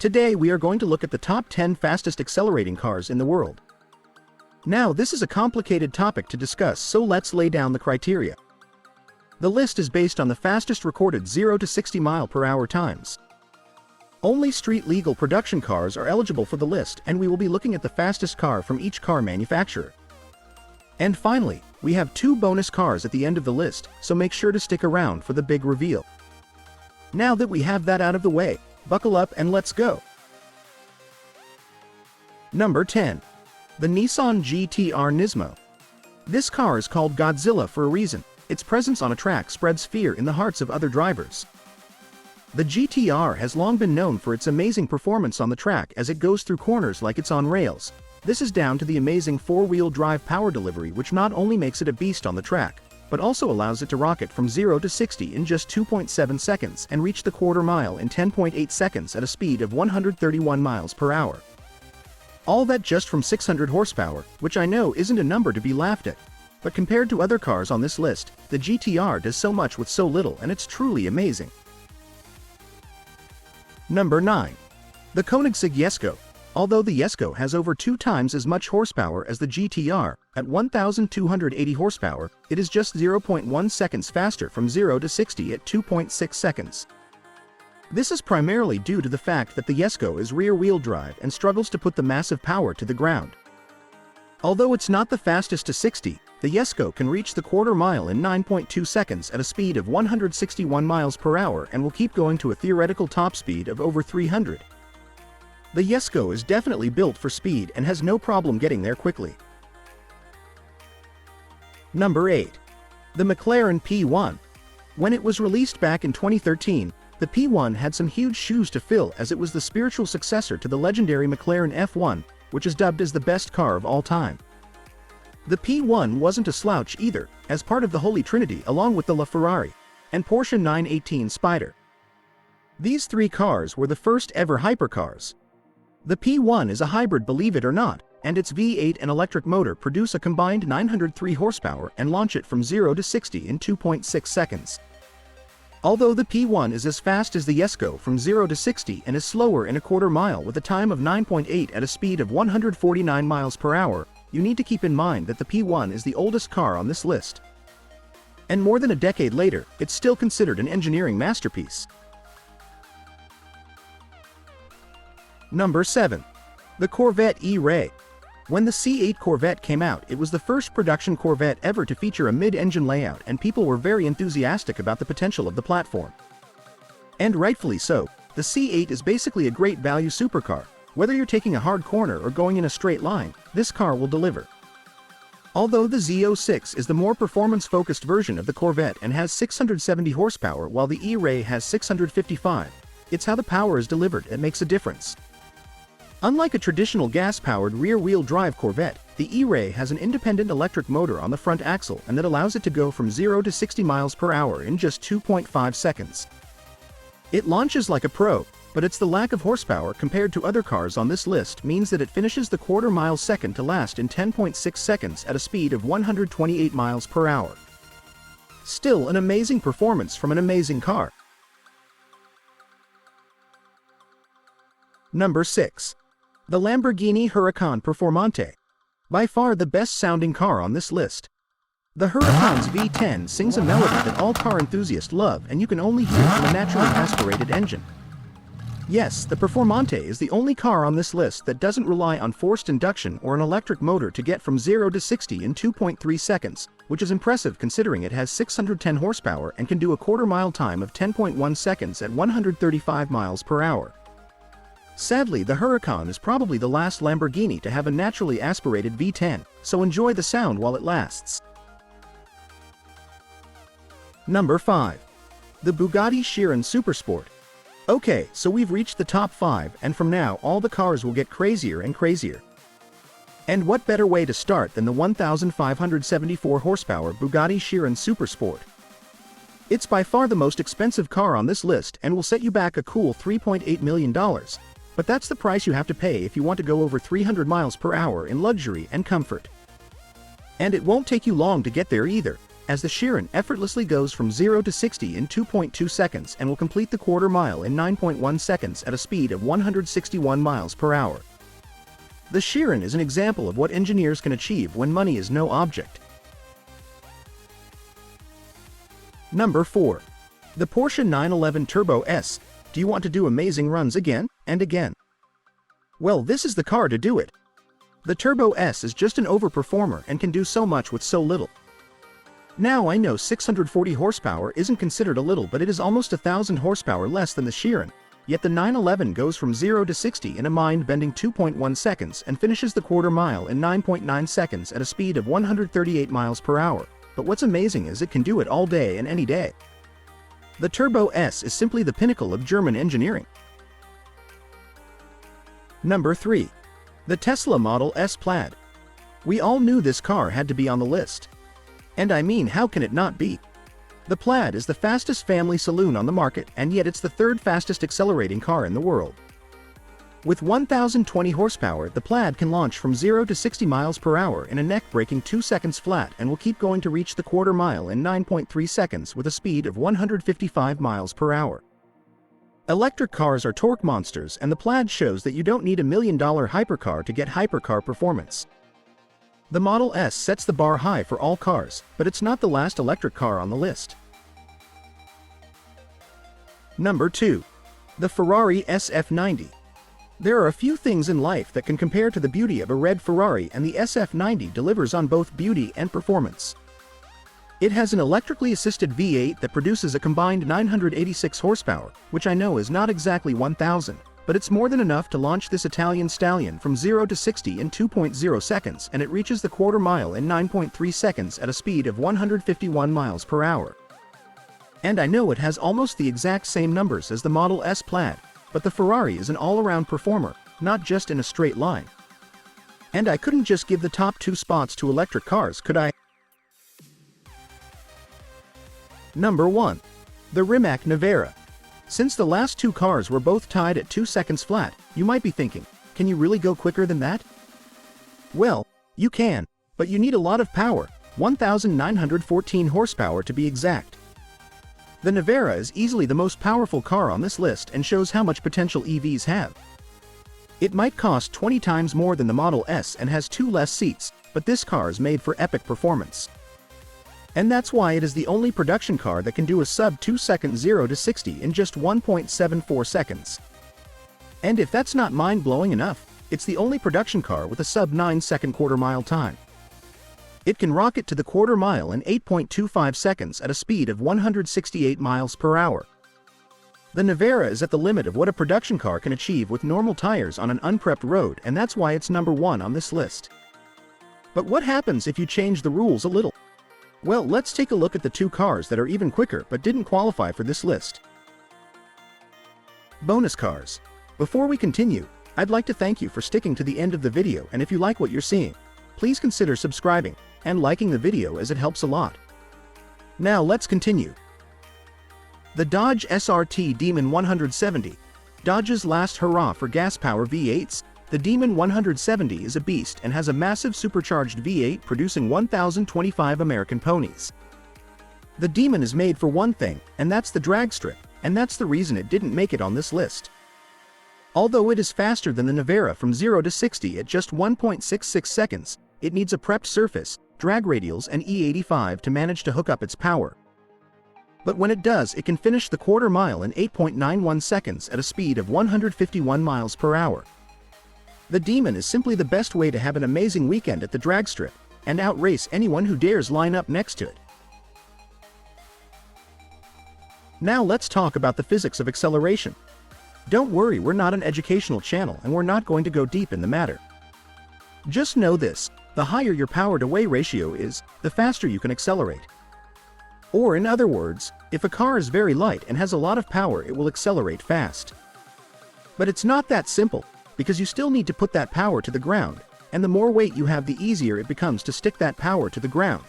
Today we are going to look at the top 10 fastest accelerating cars in the world. Now this is a complicated topic to discuss, so let's lay down the criteria. The list is based on the fastest recorded 0 to 60 mph times. Only street-legal production cars are eligible for the list, and we will be looking at the fastest car from each car manufacturer. And finally, we have 2 bonus cars at the end of the list, so make sure to stick around for the big reveal. Now that we have that out of the way, buckle up and let's go! Number 10. The Nissan GT-R Nismo. This car is called Godzilla for a reason. Its presence on a track spreads fear in the hearts of other drivers. The GT-R has long been known for its amazing performance on the track as it goes through corners like it's on rails. This is down to the amazing 4-wheel drive power delivery, which not only makes it a beast on the track, but also allows it to rocket from 0 to 60 in just 2.7 seconds and reach the quarter mile in 10.8 seconds at a speed of 131 mph. All that just from 600 horsepower, which I know isn't a number to be laughed at. But compared to other cars on this list, the GT-R does so much with so little, and it's truly amazing. Number 9. The Koenigsegg Jesko. Although the Jesko has over 2 times as much horsepower as the GT-R, at 1,280 horsepower, it is just 0.1 seconds faster from 0 to 60 at 2.6 seconds. This is primarily due to the fact that the Jesko is rear-wheel drive and struggles to put the massive power to the ground. Although it's not the fastest to 60, the Jesko can reach the quarter mile in 9.2 seconds at a speed of 161 mph and will keep going to a theoretical top speed of over 300. The Jesko is definitely built for speed and has no problem getting there quickly. Number 8. The McLaren P1. When it was released back in 2013, the P1 had some huge shoes to fill, as it was the spiritual successor to the legendary McLaren F1, which is dubbed as the best car of all time. The P1 wasn't a slouch either, as part of the Holy Trinity along with the LaFerrari and Porsche 918 Spyder. These 3 cars were the first ever hypercars. The P1 is a hybrid, believe it or not, and its V8 and electric motor produce a combined 903 horsepower and launch it from 0 to 60 in 2.6 seconds. Although the P1 is as fast as the Jesko from 0 to 60 and is slower in a quarter mile with a time of 9.8 at a speed of 149 mph, you need to keep in mind that the P1 is the oldest car on this list. And more than a decade later, it's still considered an engineering masterpiece. Number 7. The Corvette E-Ray. When the C8 Corvette came out, it was the first production Corvette ever to feature a mid-engine layout, and people were very enthusiastic about the potential of the platform. And rightfully so. The C8 is basically a great value supercar. Whether you're taking a hard corner or going in a straight line, this car will deliver. Although the Z06 is the more performance-focused version of the Corvette and has 670 horsepower while the E-Ray has 655, it's how the power is delivered that makes a difference. Unlike a traditional gas-powered rear-wheel drive Corvette, the E-Ray has an independent electric motor on the front axle, and that allows it to go from 0 to 60 mph in just 2.5 seconds. It launches like a pro, but it's the lack of horsepower compared to other cars on this list means that it finishes the quarter mile second to last in 10.6 seconds at a speed of 128 mph. Still an amazing performance from an amazing car. Number 6. The Lamborghini Huracan Performante. By far the best-sounding car on this list. The Huracan's V10 sings a melody that all car enthusiasts love, and you can only hear from a naturally aspirated engine. Yes, the Performante is the only car on this list that doesn't rely on forced induction or an electric motor to get from 0 to 60 in 2.3 seconds, which is impressive considering it has 610 horsepower and can do a quarter-mile time of 10.1 seconds at 135 mph. Sadly, the Huracan is probably the last Lamborghini to have a naturally aspirated V10, so enjoy the sound while it lasts. Number 5. The Bugatti Chiron Supersport. Okay, so we've reached the top 5, and from now all the cars will get crazier and crazier. And what better way to start than the 1,574 horsepower Bugatti Chiron Supersport? It's by far the most expensive car on this list and will set you back a cool $3.8 million. But that's the price you have to pay if you want to go over 300 mph in luxury and comfort. And it won't take you long to get there either, as the Chiron effortlessly goes from 0 to 60 in 2.2 seconds and will complete the quarter mile in 9.1 seconds at a speed of 161 miles per hour. The Chiron is an example of what engineers can achieve when money is no object. Number 4. The Porsche 911 Turbo S. Do you want to do amazing runs again and again? Well, this is the car to do it. The Turbo S is just an overperformer and can do so much with so little. Now I know 640 horsepower isn't considered a little, but it is almost 1,000 horsepower less than the Chiron, yet the 911 goes from 0 to 60 in a mind-bending 2.1 seconds and finishes the quarter mile in 9.9 seconds at a speed of 138 miles per hour. But what's amazing is it can do it all day and any day. The Turbo S is simply the pinnacle of German engineering. Number 3. The Tesla Model S Plaid. We all knew this car had to be on the list. And I mean, how can it not be? The Plaid is the fastest family saloon on the market, and yet it's the third fastest accelerating car in the world. With 1,020 horsepower, the Plaid can launch from 0 to 60 miles per hour in a neck-breaking 2 seconds flat and will keep going to reach the quarter mile in 9.3 seconds with a speed of 155 miles per hour. Electric cars are torque monsters, and the Plaid shows that you don't need $1 million hypercar to get hypercar performance. The Model S sets the bar high for all cars, but it's not the last electric car on the list. Number 2. The Ferrari SF90. There are a few things in life that can compare to the beauty of a red Ferrari, and the SF90 delivers on both beauty and performance. It has an electrically assisted V8 that produces a combined 986 horsepower, which I know is not exactly 1,000, but it's more than enough to launch this Italian stallion from 0 to 60 in 2.0 seconds, and it reaches the quarter mile in 9.3 seconds at a speed of 151 miles per hour. And I know it has almost the exact same numbers as the Model S Plaid, but the Ferrari is an all-around performer, not just in a straight line. And I couldn't just give the top 2 spots to electric cars, could I? Number 1. The Rimac Nevera. Since the last 2 cars were both tied at 2 seconds flat, you might be thinking, can you really go quicker than that? Well, you can, but you need a lot of power, 1,914 horsepower to be exact. The Nevera is easily the most powerful car on this list and shows how much potential EVs have. It might cost 20 times more than the Model S and has 2 less seats, but this car is made for epic performance. And that's why it is the only production car that can do a sub-2 second 0 to 60 in just 1.74 seconds. And if that's not mind-blowing enough, it's the only production car with a sub-9 second quarter mile time. It can rocket to the quarter mile in 8.25 seconds at a speed of 168 miles per hour. The Nevera is at the limit of what a production car can achieve with normal tires on an unprepped road, and that's why it's number 1 on this list. But what happens if you change the rules a little? Well, let's take a look at the 2 cars that are even quicker but didn't qualify for this list. Bonus cars. Before we continue, I'd like to thank you for sticking to the end of the video, and if you like what you're seeing, please consider subscribing and liking the video as it helps a lot. Now let's continue. The Dodge SRT Demon 170. Dodge's last hurrah for gas-power V8s. The Demon 170 is a beast and has a massive supercharged V8 producing 1,025 American ponies. The Demon is made for one thing, and that's the drag strip, and that's the reason it didn't make it on this list. Although it is faster than the Nevera from 0 to 60 at just 1.66 seconds, it needs a prepped surface, drag radials and E85 to manage to hook up its power. But when it does, it can finish the quarter mile in 8.91 seconds at a speed of 151 miles per hour. The Demon is simply the best way to have an amazing weekend at the drag strip, and outrace anyone who dares line up next to it. Now let's talk about the physics of acceleration. Don't worry, we're not an educational channel and we're not going to go deep in the matter. Just know this, the higher your power-to-weight ratio is, the faster you can accelerate. Or in other words, if a car is very light and has a lot of power, it will accelerate fast. But it's not that simple, because you still need to put that power to the ground, and the more weight you have, the easier it becomes to stick that power to the ground.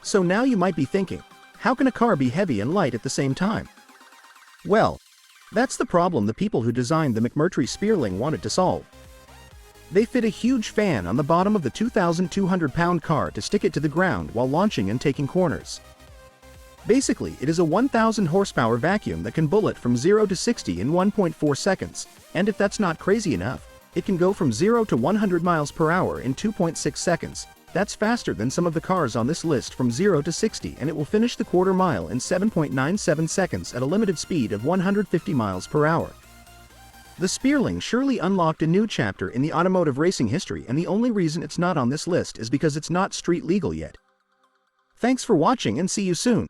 So now you might be thinking, how can a car be heavy and light at the same time? Well, that's the problem the people who designed the McMurtry Spearling wanted to solve. They fit a huge fan on the bottom of the 2,200-pound car to stick it to the ground while launching and taking corners. Basically, it is a 1,000 horsepower vacuum that can bullet from 0 to 60 in 1.4 seconds, and if that's not crazy enough, it can go from 0 to 100 miles per hour in 2.6 seconds. That's faster than some of the cars on this list from 0 to 60, and it will finish the quarter mile in 7.97 seconds at a limited speed of 150 miles per hour. The Spearling surely unlocked a new chapter in the automotive racing history, and the only reason it's not on this list is because it's not street legal yet. Thanks for watching and see you soon.